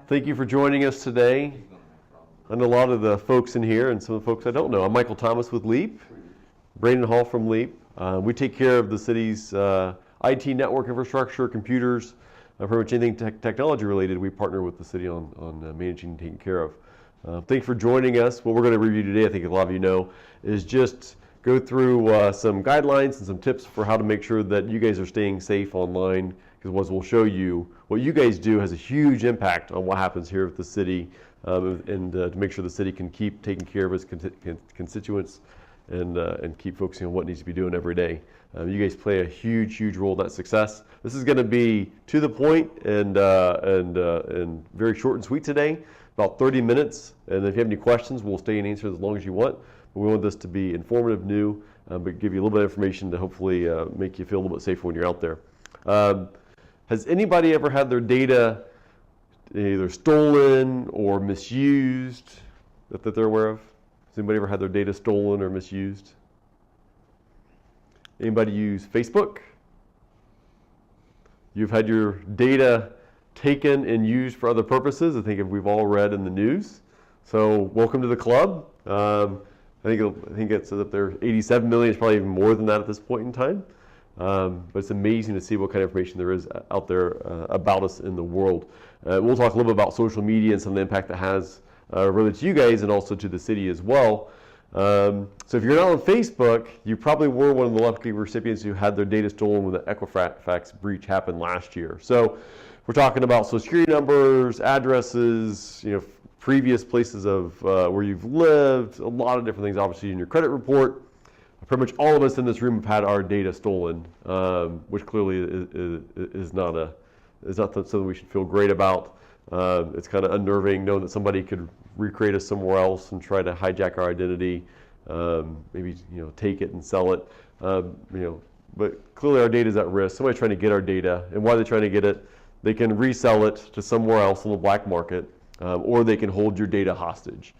Thank you for joining us today. I know a lot of the folks in here and some of the folks I don't know. I'm Michael Thomas with LEAP, Brandon Hall from LEAP. We take care of the city's IT network infrastructure, computers, pretty much anything technology related. We partner with the city on managing and taking care of. Thanks for joining us. What we're going to review today, I think a lot of you know, is just go through some guidelines and some tips for how to make sure that you guys are staying safe online, because we'll show you what you guys do has a huge impact on what happens here at the city, and to make sure the city can keep taking care of its constituents and keep focusing on what needs to be doing every day. You guys play a huge role in that success. This is going to be to the point and very short and sweet today, about 30 minutes. And if you have any questions, we'll stay and answer as long as you want. But we want this to be informative, new, but give you a little bit of information to hopefully make you feel a little bit safer when you're out there. Has anybody ever had their data either stolen or misused that they're aware of? Has anybody ever had their data stolen or misused? Anybody use Facebook? You've had your data taken and used for other purposes. I think we've all read in the news. So welcome to the club. I think it says up there 87 million, it's probably even more than that at this point in time. But it's amazing to see what kind of information there is out there about us in the world. We'll talk a little bit about social media and some of the impact that has related to you guys and also to the city as well. So if you're not on Facebook, you probably were one of the lucky recipients who had their data stolen when the Equifax breach happened last year. So we're talking about social security numbers, addresses, previous places of where you've lived, a lot of different things, obviously in your credit report. Pretty much all of us in this room have had our data stolen, which clearly is not something we should feel great about. It's kind of unnerving knowing that somebody could recreate us somewhere else and try to hijack our identity, maybe take it and sell it. But clearly our data is at risk. Somebody's trying to get our data, and why are they trying to get it? They can resell it to somewhere else on the black market, or they can hold your data hostage,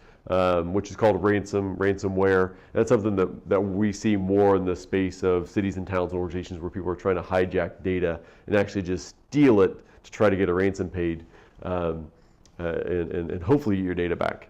which is called ransomware. That's something that we see more in the space of cities and towns and organizations where people are trying to hijack data and actually just steal it to try to get a ransom paid, and hopefully get your data back.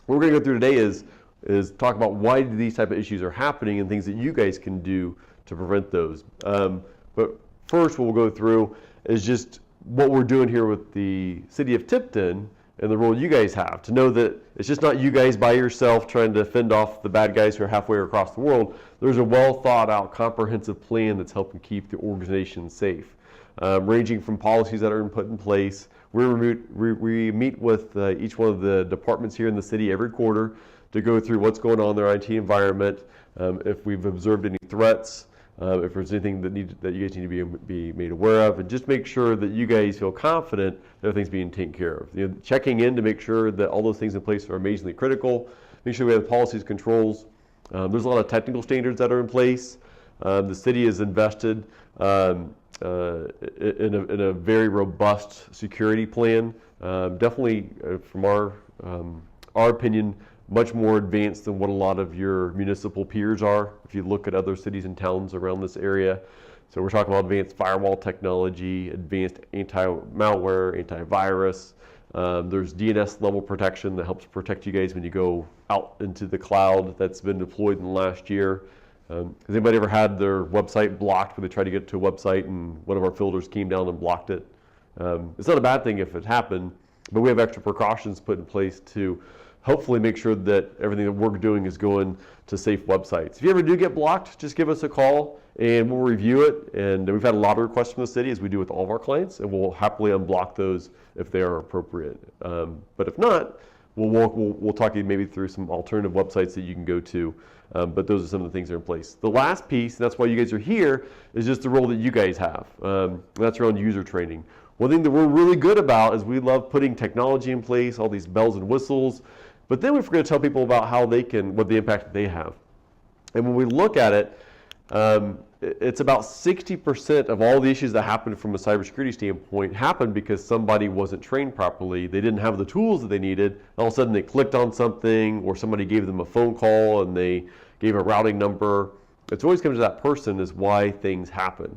What we're going to go through today is talk about why these type of issues are happening and things that you guys can do to prevent those. But first, what we'll go through is just what we're doing here with the city of Tipton and the role you guys have, to know that it's just not you guys by yourself trying to fend off the bad guys who are halfway across the world. There's a well thought out comprehensive plan that's helping keep the organization safe, ranging from policies that are put in place. We meet with each one of the departments here in the city every quarter to go through what's going on in their IT environment, if we've observed any threats, if there's anything that you guys need to be made aware of, and just make sure that you guys feel confident that everything's being taken care of. Checking in to make sure that all those things in place are amazingly critical. Make sure we have policies, controls. There's a lot of technical standards that are in place. The city has invested in a very robust security plan. Definitely, from our opinion, much more advanced than what a lot of your municipal peers are if you look at other cities and towns around this area. So we're talking about advanced firewall technology, advanced anti-malware, antivirus. There's DNS level protection that helps protect you guys when you go out into the cloud that's been deployed in the last year. Has anybody ever had their website blocked where they tried to get to a website and one of our filters came down and blocked it? It's not a bad thing if it happened, but we have extra precautions put in place to hopefully make sure that everything that we're doing is going to safe websites. If you ever do get blocked, just give us a call and we'll review it. And we've had a lot of requests from the city, as we do with all of our clients, and we'll happily unblock those if they are appropriate. But if not, we'll talk you maybe through some alternative websites that you can go to. But those are some of the things that are in place. The last piece, and that's why you guys are here, is just the role that you guys have. That's around user training. One thing that we're really good about is we love putting technology in place, all these bells and whistles, but then we forget to tell people about how they can, what the impact that they have. And when we look at it, it's about 60% of all the issues that happen from a cybersecurity standpoint happen because somebody wasn't trained properly. They didn't have the tools that they needed. All of a sudden they clicked on something, or somebody gave them a phone call and they gave a routing number, It's always comes to that person is why things happen.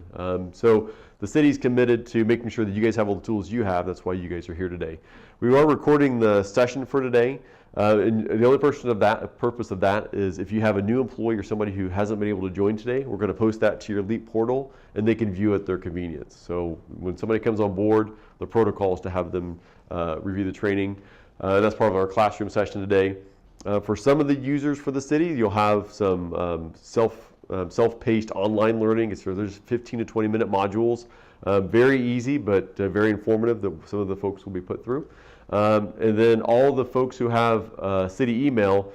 So the city's committed to making sure that you guys have all the tools you have. That's why you guys are here today. We are recording the session for today. And the only purpose of that is if you have a new employee or somebody who hasn't been able to join today, we're going to post that to your Leap portal and they can view it at their convenience. So when somebody comes on board, the protocol is to have them review the training. That's part of our classroom session today. For some of the users for the city, you'll have some self-paced online learning. So there's 15 to 20 minute modules. Very easy, but very informative that some of the folks will be put through. And then all the folks who have city email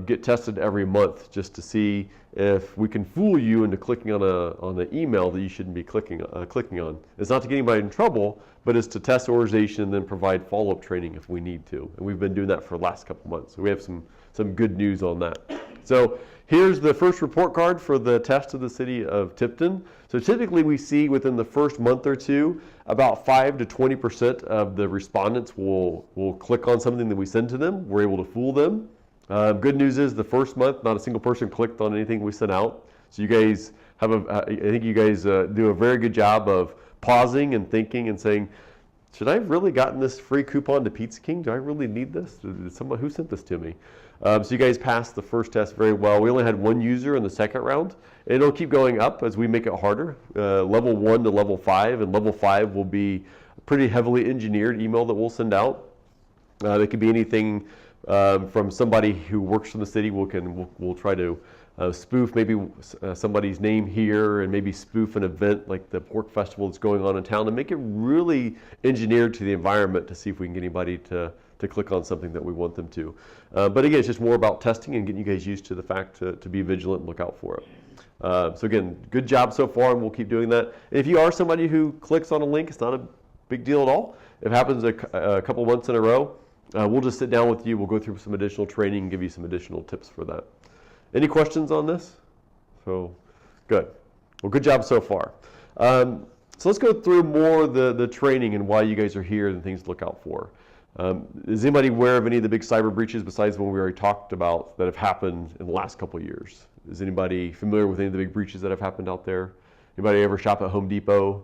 get tested every month just to see if we can fool you into clicking on an email that you shouldn't be clicking on. It's not to get anybody in trouble, but it's to test organization and then provide follow-up training if we need to. And we've been doing that for the last couple months. So we have some good news on that. So here's the first report card for the test of the city of Tipton. So typically we see within the first month or two, about 5 to 20% of the respondents will click on something that we send to them. We're able to fool them. Good news is the first month, not a single person clicked on anything we sent out. So you guys have I think you guys do a very good job of pausing and thinking and saying, should I have really gotten this free coupon to Pizza King? Do I really need this? Did someone, who sent this to me? So you guys passed the first test very well. We only had one user in the second round, and it'll keep going up as we make it harder. Level 1 to level 5, and level 5 will be a pretty heavily engineered email that we'll send out. It could be anything from somebody who works in the city. We'll try to spoof maybe somebody's name here and maybe spoof an event like the pork festival that's going on in town and make it really engineered to the environment to see if we can get anybody to click on something that we want them to. But again, it's just more about testing and getting you guys used to the fact to be vigilant and look out for it. So again, good job so far, and we'll keep doing that. And if you are somebody who clicks on a link, it's not a big deal at all. If it happens a couple months in a row, we'll just sit down with you. We'll go through some additional training and give you some additional tips for that. Any questions on this? So good. Well, good job so far. So let's go through more the training and why you guys are here and things to look out for. Is anybody aware of any of the big cyber breaches besides the one we already talked about that have happened in the last couple of years? Is anybody familiar with any of the big breaches that have happened out there? Anybody ever shop at Home Depot?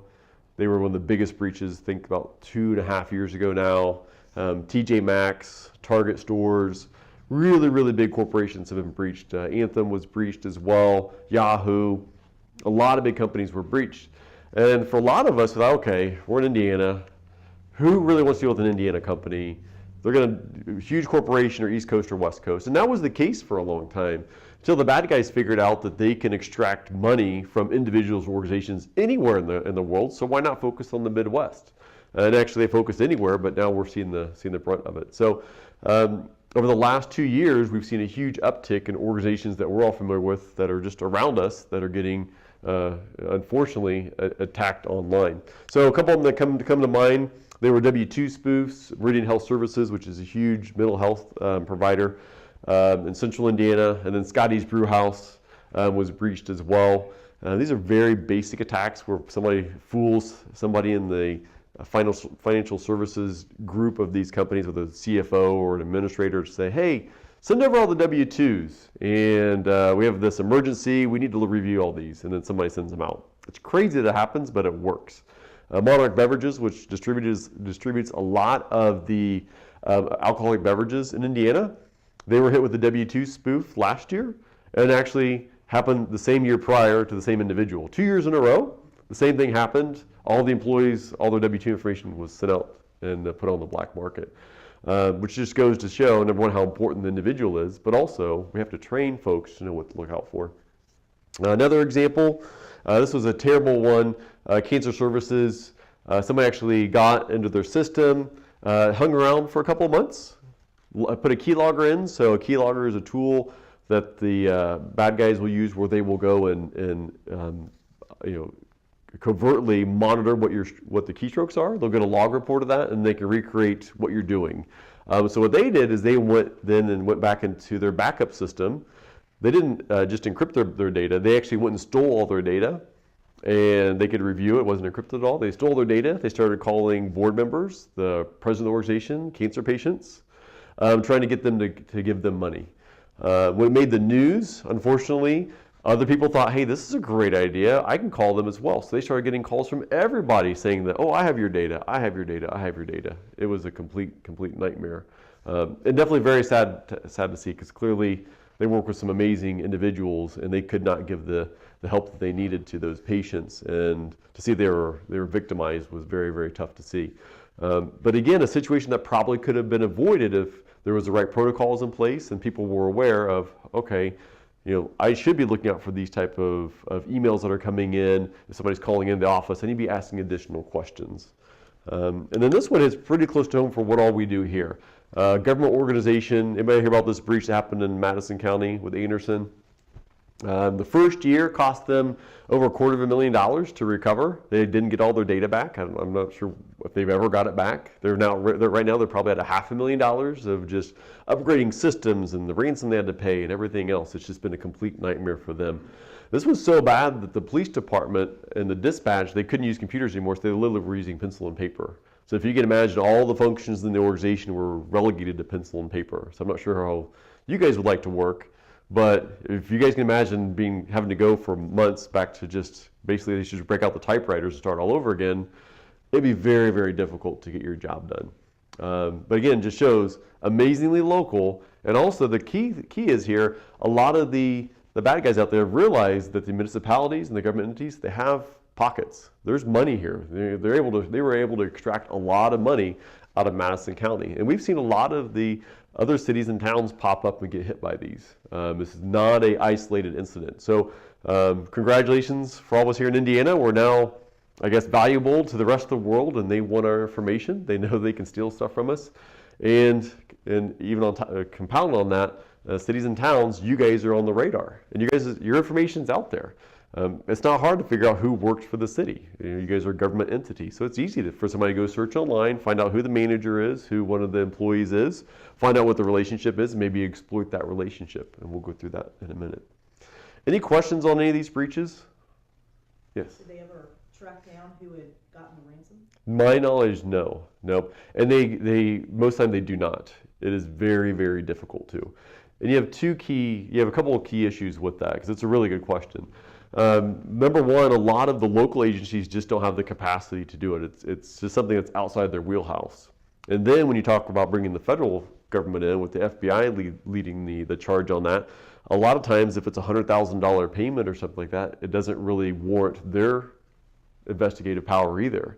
They were one of the biggest breaches, think about 2.5 years ago now. TJ Maxx, Target stores, really, really big corporations have been breached. Anthem was breached as well, Yahoo. A lot of big companies were breached. And for a lot of us, okay, we're in Indiana. Who really wants to deal with an Indiana company? They're going to, huge corporation or East Coast or West Coast. And that was the case for a long time until the bad guys figured out that they can extract money from individuals or organizations anywhere in the world. So why not focus on the Midwest? And actually they focused anywhere, but now we're seeing the brunt of it. So over the last 2 years, we've seen a huge uptick in organizations that we're all familiar with that are just around us that are getting, unfortunately, attacked online. So a couple of them that come to mind, they were W2 spoofs, Meridian Health Services, which is a huge mental health provider in central Indiana, and then Scotty's Brew House was breached as well. These are very basic attacks where somebody fools somebody in the financial services group of these companies with a CFO or an administrator to say, hey, send over all the W-2s and we have this emergency, we need to review all these, and then somebody sends them out. It's crazy that it happens, but it works. Monarch Beverages, which distributes a lot of the alcoholic beverages in Indiana, they were hit with the W-2 spoof last year, and it actually happened the same year prior to the same individual. 2 years in a row, the same thing happened. All the employees, all their W-2 information was sent out and put on the black market, which just goes to show, number one, how important the individual is, but also we have to train folks to know what to look out for. Another example, this was a terrible one, Cancer Services. Somebody actually got into their system, hung around for a couple of months, put a keylogger in. So a keylogger is a tool that the bad guys will use where they will go and covertly monitor what the keystrokes are. They'll get a log report of that, and they can recreate what you're doing. So what they did is they went back into their backup system. They didn't just encrypt their data. They actually went and stole all their data, and they could review it. It wasn't encrypted at all. They stole their data. They started calling board members, the president of the organization, cancer patients, trying to get them to give them money. When it made the news, unfortunately, Other people thought, hey, this is a great idea. I can call them as well. So they started getting calls from everybody saying that, oh, I have your data, I have your data, I have your data. It was a complete nightmare. And definitely very sad to see, because clearly they work with some amazing individuals and they could not give the help that they needed to those patients. And to see they were victimized was very, very tough to see. But again, a situation that probably could have been avoided if there was the right protocols in place and people were aware of, okay, I should be looking out for these type of emails that are coming in. If somebody's calling in the office, I need to be asking additional questions. And then this one is pretty close to home for what all we do here. Government organization, anybody hear about this breach that happened in Madison County with Anderson? The first year cost them over $250,000 to recover. They didn't get all their data back. I'm not sure if they've ever got it back. Right now they're probably at $500,000 of just upgrading systems and the ransom they had to pay and everything else. It's just been a complete nightmare for them. This was so bad that the police department and the dispatch, they couldn't use computers anymore, so they literally were using pencil and paper. So if you can imagine, all the functions in the organization were relegated to pencil and paper. So I'm not sure how you guys would like to work. But if you guys can imagine having to go for months back to just basically they should break out the typewriters and start all over again, it'd be very, very difficult to get your job done. But again, just shows amazingly local. And also the key is here, a lot of the bad guys out there realize that the municipalities and the government entities, they have pockets. There's money here. They were able to extract a lot of money out of Madison County. And we've seen a lot of the other cities and towns pop up and get hit by these. This is not an isolated incident. So congratulations for all of us here in Indiana. We're now, I guess, valuable to the rest of the world, and they want our information. They know they can steal stuff from us. And even on compound on that, cities and towns, you guys are on the radar. And your information's out there. It's not hard to figure out who works for the city. You guys are a government entity, so it's easy for somebody to go search online, find out who the manager is, who one of the employees is, find out what the relationship is, and maybe exploit that relationship. And we'll go through that in a minute. Any questions on any of these breaches? Yes? Did they ever track down who had gotten the ransom? My knowledge, no. Nope. And they most of the time they do not. It is very, very difficult to. And you have a couple of key issues with that, because it's a really good question. Number one, a lot of the local agencies just don't have the capacity to do it. It's just something that's outside their wheelhouse. And then when you talk about bringing the federal government in with the FBI leading the charge on that, a lot of times if it's a $100,000 payment or something like that, it doesn't really warrant their investigative power either.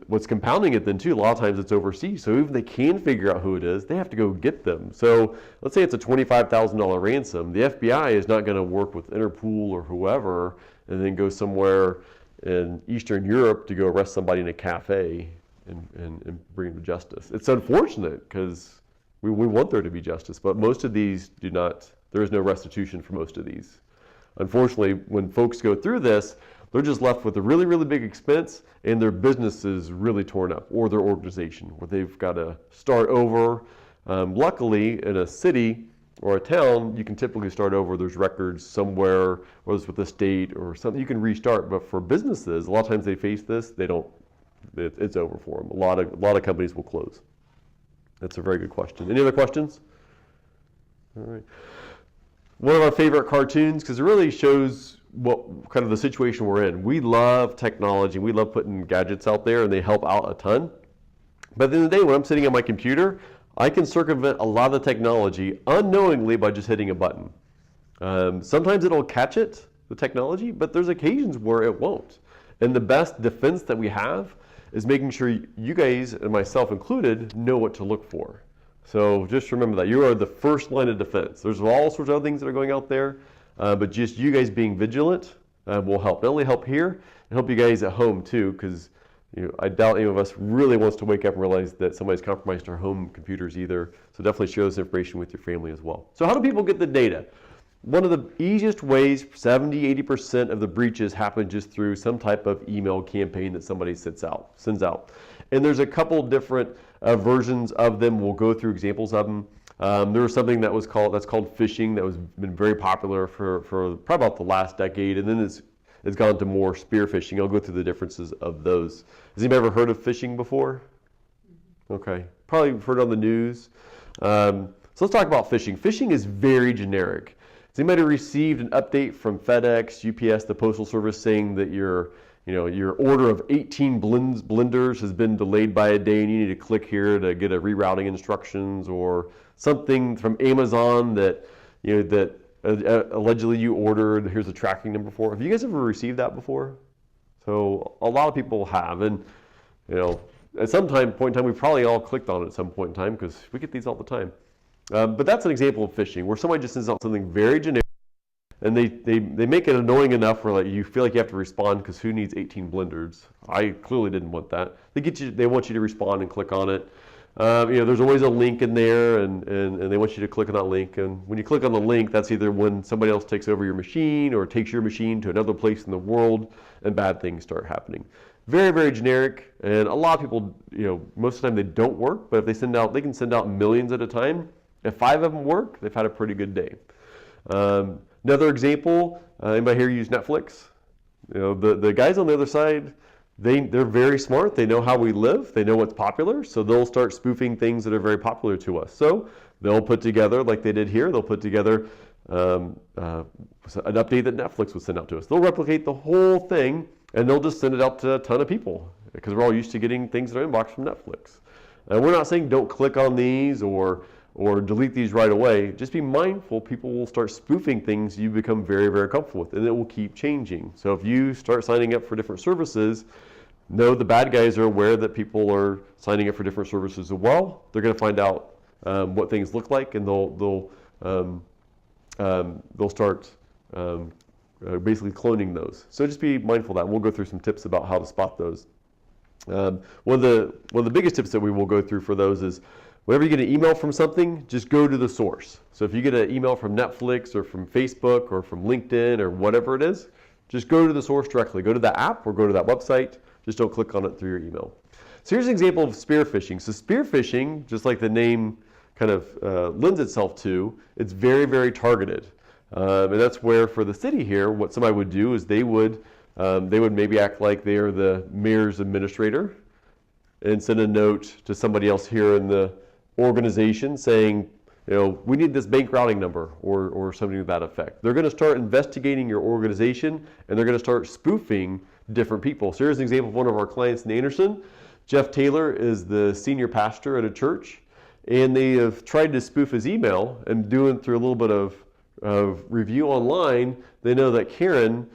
What's compounding it then too, a lot of times it's overseas, so even if they can figure out who it is, they have to go get them. So let's say it's a $25,000 ransom. The FBI is not going to work with Interpol or whoever and then go somewhere in Eastern Europe to go arrest somebody in a cafe and bring them to justice. It's unfortunate because we want there to be justice, but most of these do not. There is no restitution for most of these. Unfortunately, when folks go through this, they're just left with a really, really big expense, and their business is really torn up, or their organization, where they've got to start over. Luckily, in a city or a town, you can typically start over. There's records somewhere, whether it's with the state or something, you can restart. But for businesses, a lot of times they face this, they don't. It's over for them. A lot of companies will close. That's a very good question. Any other questions? All right. One of our favorite cartoons, because it really shows what kind of the situation we're in. We love technology. We love putting gadgets out there, and they help out a ton. But at the end of the day, when I'm sitting on my computer, I can circumvent a lot of the technology unknowingly by just hitting a button. Sometimes it'll catch it, the technology, but there's occasions where it won't. And the best defense that we have is making sure you guys, and myself included, know what to look for. So just remember that you are the first line of defense. There's all sorts of other things that are going out there, but just you guys being vigilant will help. Not only help here, and help you guys at home too, because I doubt any of us really wants to wake up and realize that somebody's compromised our home computers either. So definitely share this information with your family as well. So how do people get the data? One of the easiest ways, 70-80% of the breaches happen just through some type of email campaign that somebody sends out. And there's a couple different versions of them. We'll go through examples of them. There was something that's called phishing that was been very popular for probably about the last decade, and then it's gone to more spear phishing. I'll go through the differences of those. Has anybody ever heard of phishing before? Okay, probably heard on the news. So let's talk about phishing. Phishing is very generic. Has anybody received an update from FedEx, UPS, the Postal Service saying that your order of 18 blenders has been delayed by a day and you need to click here to get a rerouting instructions, or something from Amazon that allegedly you ordered, here's a tracking number for? Have you guys ever received that before? So a lot of people have, and at some point in time, we probably all clicked on it at some point in time, because we get these all the time. But that's an example of phishing, where somebody just sends out something very generic, and they make it annoying enough where you feel like you have to respond, because who needs 18 blenders? I clearly didn't want that. They want you to respond and click on it. There's always a link in there, and they want you to click on that link. And when you click on the link, that's either when somebody else takes over your machine or takes your machine to another place in the world, and bad things start happening. Very, very generic, and a lot of people, most of the time they don't work, but if they can send out millions at a time. If 5 of them work, they've had a pretty good day. Another example, anybody here use Netflix? The guys on the other side, they're very smart. They know how we live. They know what's popular, so they'll start spoofing things that are very popular to us. So they'll put together, like they did here, they'll put together an update that Netflix would send out to us. They'll replicate the whole thing, and they'll just send it out to a ton of people, because we're all used to getting things in our inbox from Netflix. And we're not saying don't click on these or delete these right away. Just be mindful, people will start spoofing things you become very, very comfortable with, and it will keep changing. So if you start signing up for different services, know the bad guys are aware that people are signing up for different services as well. They're going to find out what things look like, and they'll start basically cloning those. So just be mindful of that. We'll go through some tips about how to spot those. One of the biggest tips that we will go through for those is, whenever you get an email from something, just go to the source. So if you get an email from Netflix or from Facebook or from LinkedIn or whatever it is, just go to the source directly. Go to that app or go to that website. Just don't click on it through your email. So here's an example of spear phishing. So spear phishing, just like the name kind of lends itself to, it's very, very targeted. And that's where, for the city here, what somebody would do is they would maybe act like they are the mayor's administrator and send a note to somebody else here in the organization saying, we need this bank routing number, or something to that effect. They're going to start investigating your organization, and they're going to start spoofing different people. So here's an example of one of our clients in Anderson. Jeff Taylor is the senior pastor at a church, and they have tried to spoof his email, and doing through a little bit of review online, they know that Karen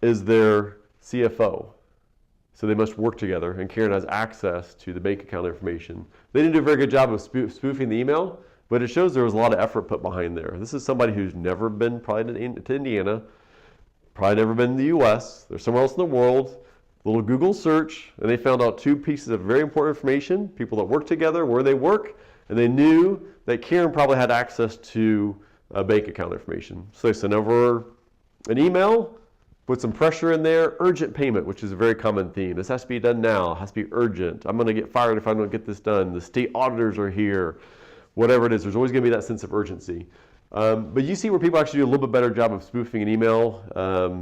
is their CFO. So they must work together, and Karen has access to the bank account information. They didn't do a very good job of spoofing the email, but it shows there was a lot of effort put behind there. This is somebody who's never been probably to Indiana, probably never been in the US, they're somewhere else in the world. A little Google search, and they found out 2 pieces of very important information, people that work together, where they work, and they knew that Karen probably had access to bank account information. So they sent over an email, put some pressure in there, urgent payment, which is a very common theme. This has to be done now, it has to be urgent. I'm going to get fired if I don't get this done. The state auditors are here. Whatever it is, there's always going to be that sense of urgency. But you see where people actually do a little bit better job of spoofing an email.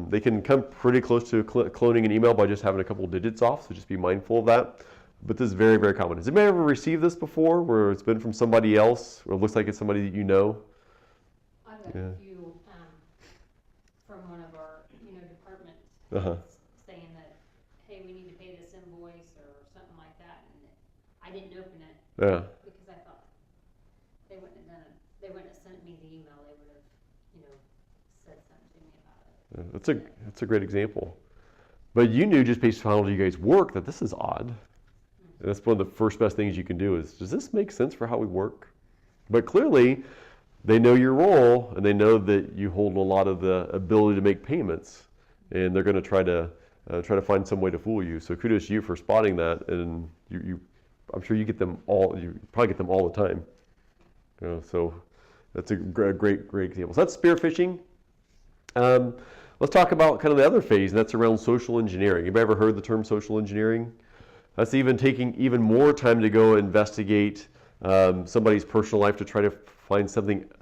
They can come pretty close to cloning an email by just having a couple digits off, so just be mindful of that. But this is very, very common. Has anybody ever received this before, where it's been from somebody else, or it looks like it's somebody that you know? I've got a few from one of our departments saying that, hey, we need to pay this invoice or something like that, and I didn't open it because I thought they wouldn't have done it. They wouldn't have sent me the email. They would have, said something to me about it. That's a great example. But you knew, just based on how you guys work, that this is odd. And that's one of the first best things you can do is, does this make sense for how we work? But clearly, they know your role, and they know that you hold a lot of the ability to make payments, and they're going to try to find some way to fool you. So kudos to you for spotting that, and I'm sure you get them all. You probably get them all the time. So that's a great example. So that's spear phishing. Let's talk about kind of the other phase, and that's around social engineering. Have you ever heard the term social engineering? That's even taking even more time to go investigate somebody's personal life to try to find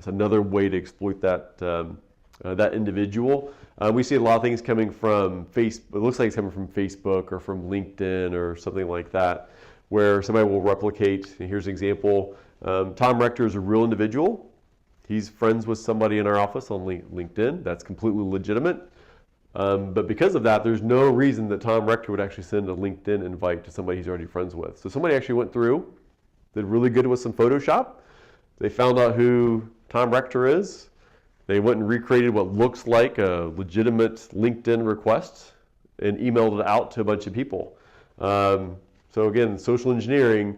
another way to exploit that individual. We see a lot of things coming from it looks like it's coming from Facebook or from LinkedIn or something like that, where somebody will replicate. And here's an example. Tom Rector is a real individual. He's friends with somebody in our office on LinkedIn. That's completely legitimate. But because of that, there's no reason that Tom Rector would actually send a LinkedIn invite to somebody he's already friends with. So somebody actually went through, did really good with some Photoshop. They found out who Tom Rector is. They went and recreated what looks like a legitimate LinkedIn request and emailed it out to a bunch of people. So again, social engineering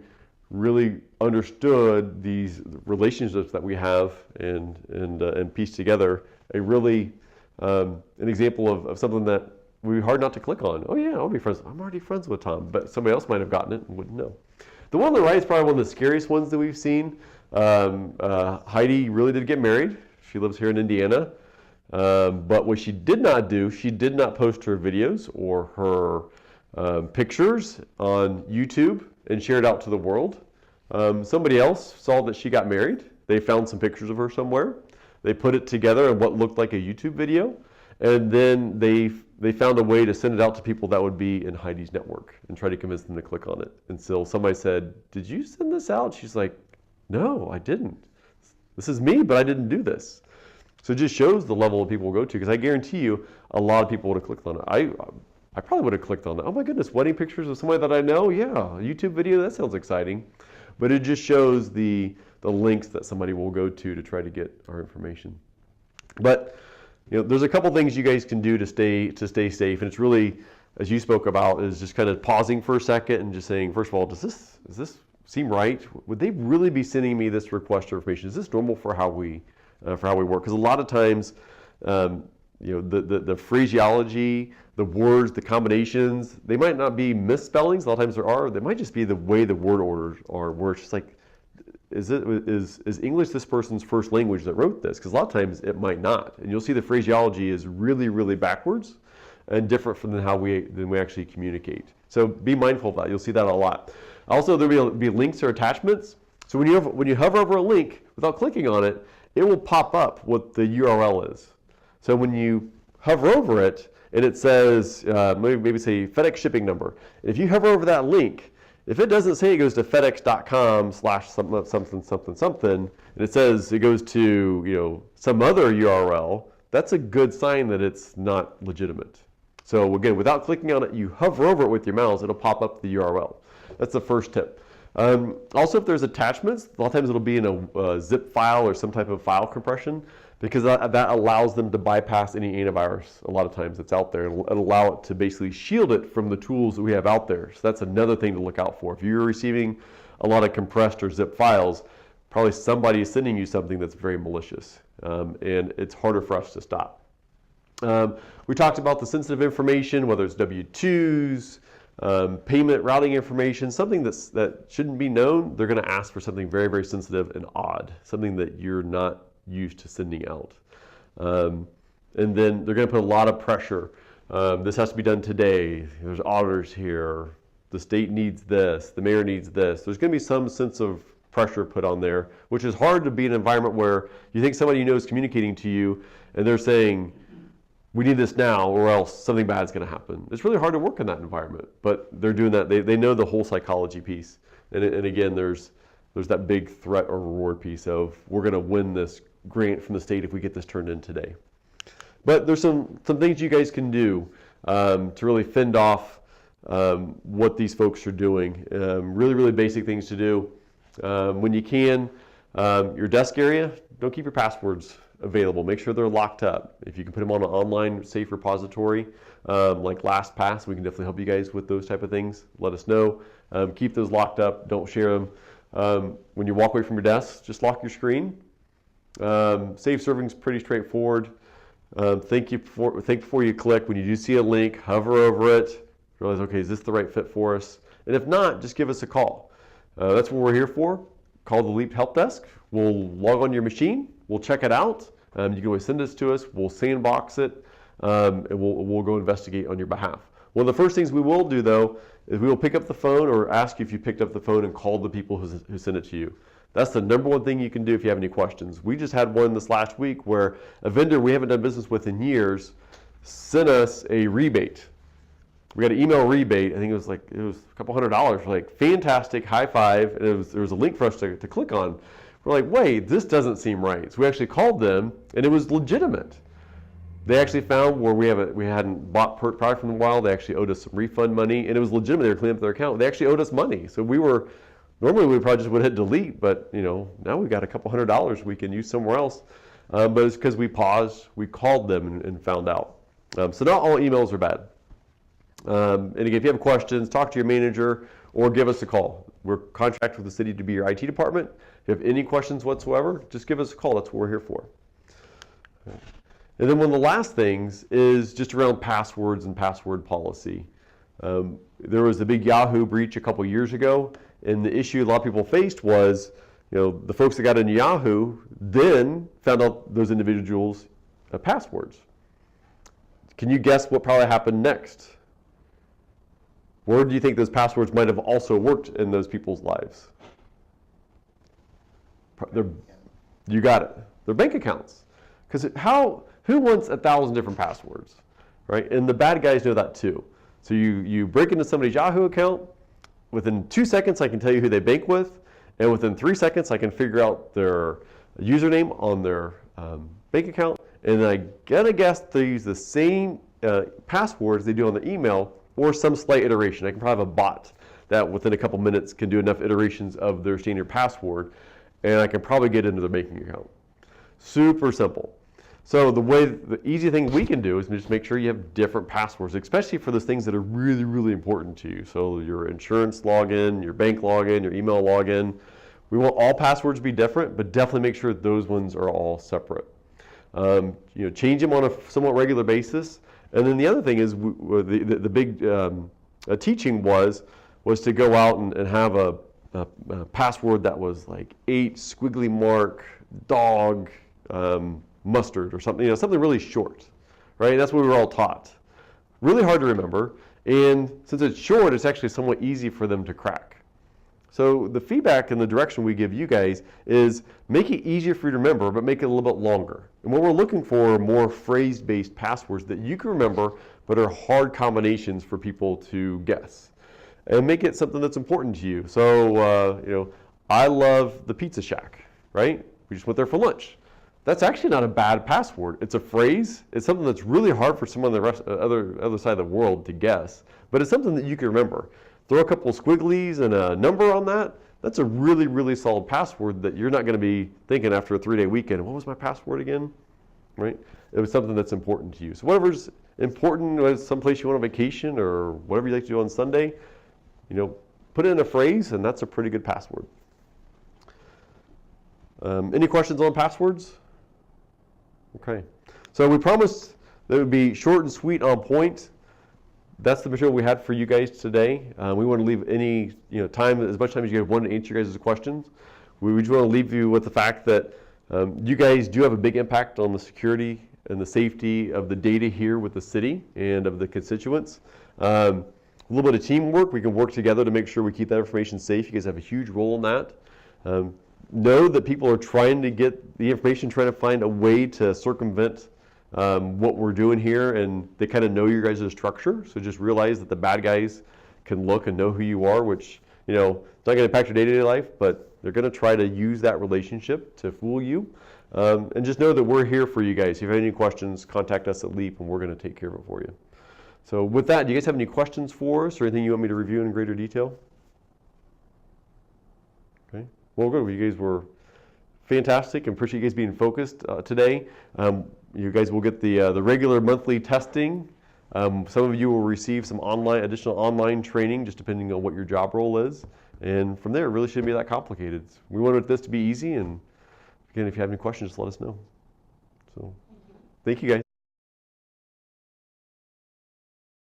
really understood these relationships that we have and pieced together a really an example of something that would be hard not to click on. Oh yeah, I'll be friends. I'm already friends with Tom, but somebody else might have gotten it and wouldn't know. The one on the right is probably one of the scariest ones that we've seen. Heidi really did get married. She lives here in Indiana. But what she did not do, she did not post her videos or her pictures on YouTube and share it out to the world. Somebody else saw that she got married. They found some pictures of her somewhere. They put it together in what looked like a YouTube video, and then they found a way to send it out to people that would be in Heidi's network and try to convince them to click on it. And so somebody said, "Did you send this out?" She's like, "No, I didn't. This is me, but I didn't do this." So it just shows the level of people will go to, because I guarantee you a lot of people would have clicked on it. I probably would have clicked on it. Oh my goodness, wedding pictures of somebody that I know? Yeah, a YouTube video, that sounds exciting. But it just shows the links that somebody will go to try to get our information. But there's a couple things you guys can do to stay safe, and it's really, as you spoke about, is just kind of pausing for a second and just saying, first of all, does this seem right? Would they really be sending me this request for information? Is this normal for how we work? Because a lot of times, the phraseology, the words, the combinations, they might not be misspellings. A lot of times there are. They might just be the way the word orders are, where it's just like, is English this person's first language that wrote this? Because a lot of times it might not. And you'll see the phraseology is really, really backwards and different from how we actually communicate. So be mindful of that. You'll see that a lot. Also, there'll be links or attachments. So when you hover over a link without clicking on it, it will pop up what the URL is. So when you hover over it and it says, maybe say FedEx shipping number, if you hover over that link, if it doesn't say it goes to fedex.com/something, and it says it goes to some other URL, that's a good sign that it's not legitimate. So again, without clicking on it, you hover over it with your mouse, it'll pop up the URL. That's the first tip. Also, if there's attachments, a lot of times it'll be in a zip file or some type of file compression, because that allows them to bypass any antivirus a lot of times that's out there, and allow it to basically shield it from the tools that we have out there. So that's another thing to look out for. If you're receiving a lot of compressed or zip files, probably somebody is sending you something that's very malicious, and it's harder for us to stop. We talked about the sensitive information, whether it's W-2s, payment routing information, something that shouldn't be known. They're going to ask for something very, very sensitive and odd, something that you're not used to sending out. And then they're going to put a lot of pressure. This has to be done today. There's auditors here. The state needs this. The mayor needs this. There's going to be some sense of pressure put on there, which is hard to be in an environment where you think somebody you know is communicating to you and they're saying, we need this now or else something bad is going to happen. It's really hard to work in that environment, but they're doing that. They know the whole psychology piece. And again, there's that big threat or reward piece of, we're going to win this grant from the state if we get this turned in today. But there's some things you guys can do to really fend off what these folks are doing. Really, really basic things to do. When you can, your desk area, don't keep your passwords available. Make sure they're locked up. If you can put them on an online safe repository like LastPass, we can definitely help you guys with those type of things. Let us know. Keep those locked up. Don't share them. When you walk away from your desk, just lock your screen. Safe serving is pretty straightforward. Think before you click. When you do see a link, hover over it. Realize, okay, is this the right fit for us? And if not, just give us a call. That's what we're here for. Call the Leap Help Desk. We'll log on your machine. We'll check it out. You can always send this to us. We'll sandbox it, and we'll go investigate on your behalf. One of the first things we will do, though, is we will pick up the phone or ask you if you picked up the phone and called the people who sent it to you. That's the number one thing you can do if you have any questions. We just had one this last week where a vendor we haven't done business with in years sent us a rebate. We got an email rebate. I think it was a couple $100. Like, fantastic, high five. And there was a link for us to click on. We're like, wait, this doesn't seem right. So we actually called them, and it was legitimate. They actually found where we hadn't bought product from them in a while. They actually owed us some refund money, and it was legitimate. They were cleaning up their account. They actually owed us money. So normally we probably just would hit delete, but now we've got a couple $100 we can use somewhere else. But it's because we paused, we called them and found out. So not all emails are bad. And again, if you have questions, talk to your manager or give us a call. We're contracted with the city to be your IT department. If you have any questions whatsoever, just give us a call. That's what we're here for. And then one of the last things is just around passwords and password policy. There was a big Yahoo breach a couple years ago, and the issue a lot of people faced was, the folks that got into Yahoo then found out those individuals' passwords. Can you guess what probably happened next? Where do you think those passwords might have also worked in those people's lives? You got it. Their bank accounts. Because who wants 1,000 different passwords, right? And the bad guys know that too. So you break into somebody's Yahoo account. Within 2 seconds, I can tell you who they bank with. And within 3 seconds, I can figure out their username on their bank account. And I gotta guess they use the same passwords they do on the email or some slight iteration. I can probably have a bot that within a couple minutes can do enough iterations of their standard password, and I can probably get into their banking account. Super simple. So the easy thing we can do is just make sure you have different passwords, especially for those things that are really, really important to you. So your insurance login, your bank login, your email login. We want all passwords to be different, but definitely make sure that those ones are all separate. Change them on a somewhat regular basis. And then the other thing is the big teaching was to go out and have a password that was like 8 squiggly mark dog mustard or something, something really short, right? That's what we were all taught. Really hard to remember, and since it's short, it's actually somewhat easy for them to crack. So the feedback and the direction we give you guys is make it easier for you to remember, but make it a little bit longer. And what we're looking for are more phrase-based passwords that you can remember, but are hard combinations for people to guess. And make it something that's important to you. So, I love the Pizza Shack, right? We just went there for lunch. That's actually not a bad password. It's a phrase. It's something that's really hard for someone on the other side of the world to guess, but it's something that you can remember. Throw a couple of squigglies and a number on that. That's a really, really solid password that you're not going to be thinking after a 3-day weekend, what was my password again? Right? It was something that's important to you. So whatever's important, someplace you want on vacation or whatever you like to do on Sunday, put it in a phrase, and that's a pretty good password. Any questions on passwords? Okay. So we promised that it would be short and sweet, on point. That's the material we had for you guys today. We want to leave any time, as much time as you guys want to answer your guys' questions. We just want to leave you with the fact that you guys do have a big impact on the security and the safety of the data here with the city and of the constituents. A little bit of teamwork. We can work together to make sure we keep that information safe. You guys have a huge role in that. Know that people are trying to get the information, trying to find a way to circumvent what we're doing here, and they kind of know your guys' structure. So just realize that the bad guys can look and know who you are, which, it's not going to impact your day-to-day life, but they're going to try to use that relationship to fool you. And just know that we're here for you guys. If you have any questions, contact us at LEAP, and we're going to take care of it for you. So with that, do you guys have any questions for us or anything you want me to review in greater detail? Okay. Well, good. You guys were fantastic, and appreciate you guys being focused today. You guys will get the regular monthly testing. Some of you will receive some additional online training, just depending on what your job role is. And from there, it really shouldn't be that complicated. We wanted this to be easy, and again, if you have any questions, just let us know. So, thank you guys.